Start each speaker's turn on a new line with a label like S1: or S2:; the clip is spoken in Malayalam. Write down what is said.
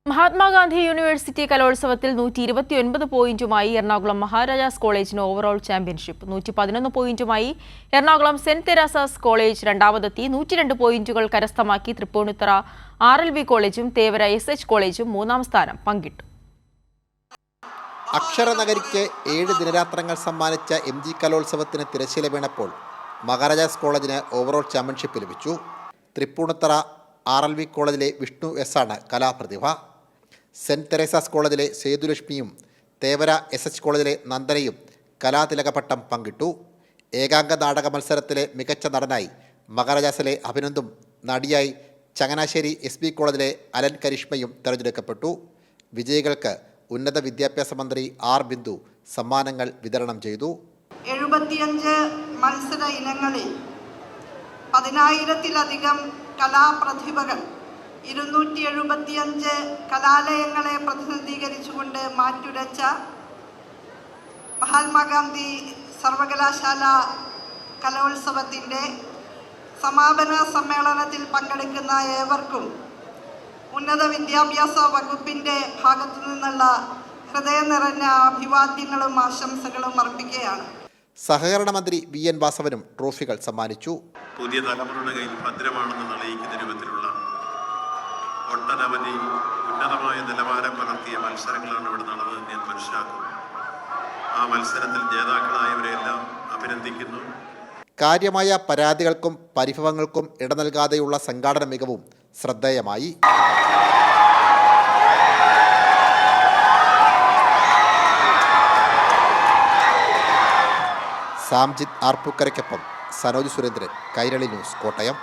S1: മഹാത്മാഗാന്ധി യൂണിവേഴ്സിറ്റി കലോത്സവത്തിൽ 129 പോയിന്റുമായി എറണാകുളം മഹാരാജാസ് കോളേജിന് ഓവറോൾ ചാമ്പ്യൻഷിപ്പ്. 111 പോയിന്റുമായി എറണാകുളം സെന്റ് തെരേസാസ് കോളേജ് രണ്ടാമതെത്തി. 102 പോയിന്റുകൾ കരസ്ഥമാക്കി തൃപ്പൂണിത്തുറ RLV കോളേജും തേവര SH കോളേജും മൂന്നാം സ്ഥാനം പങ്കിട്ടു.
S2: അക്ഷരനഗരിക്ക് 7 ദിനരാത്രങ്ങൾ സമ്മാനിച്ച MG കലോത്സവത്തിന് തിരശ്ശീല വീണപ്പോൾ മഹാരാജാസ് കോളേജിന് ഓവറോൾ ചാമ്പ്യൻഷിപ്പ് ലഭിച്ചു. തൃപ്പൂണിത്തുറ RLV കോളേജിലെ വിഷ്ണു S ആണ് കലാപ്രതിഭ. സെന്റ് തെരേസാസ് കോളേജിലെ സേതുലക്ഷ്മിയും തേവര SH കോളേജിലെ നന്ദനയും കലാതിലകപട്ടം പങ്കിട്ടു. ഏകാംഗ നാടക മത്സരത്തിലെ മികച്ച നടനായി മഹാരാജാസിലെ അഭിനന്ദും നടിയായി ചങ്ങനാശ്ശേരി SB കോളേജിലെ അലൻ കരിഷ്മയും തെരഞ്ഞെടുക്കപ്പെട്ടു. വിജയികൾക്ക് ഉന്നത വിദ്യാഭ്യാസ മന്ത്രി R ബിന്ദു സമ്മാനങ്ങൾ വിതരണം ചെയ്തു.
S3: 75 മത്സര ഇനങ്ങളിൽ 10,000-ത്തിലധികം കലാപ്രതിഭകൾ 275 കലാലയങ്ങളെ പ്രതിനിധീകരിച്ചുകൊണ്ട് മാറ്റുരച്ച മഹാത്മാഗാന്ധി സർവകലാശാല കലോത്സവത്തിൻ്റെ സമാപന സമ്മേളനത്തിൽ പങ്കെടുക്കുന്ന ഏവർക്കും ഉന്നത വിദ്യാഭ്യാസ വകുപ്പിൻ്റെ ഭാഗത്തു നിന്നുള്ള ഹൃദയം നിറഞ്ഞ അഭിവാദ്യങ്ങളും ആശംസകളും അർപ്പിക്കുകയാണ്.
S2: സഹകരണ മന്ത്രി VN വാസവനും ട്രോഫികൾ സമ്മാനിച്ചു.
S4: പുതിയ തലമുറയുടെ കയ്യിൽ ഭദ്രമാണെന്ന് തെളിയിക്കുന്ന രൂപത്തിലുള്ള ഒട്ടനവധി ഉന്നതമായ നിലവാരം പുലർത്തിയ മത്സരങ്ങളാണ് ഇവിടെ നടന്നതെന്ന് ഞാൻ മനസ്സിലാക്കുന്നു. ആ മത്സരത്തിൽ ജേതാക്കളായവരെല്ലാം അഭിനന്ദിക്കുന്നു.
S2: കാര്യമായ പരാതികൾക്കും പരിഭവങ്ങൾക്കും ഇട നൽകാതെയുള്ള സംഘാടന മികവും ശ്രദ്ധേയമായി. സാംജിത് ആർപ്പൂക്കരയ്ക്കൊപ്പം സനോജ് സുരേന്ദ്രൻ, കൈരളി ന്യൂസ്, കോട്ടയം.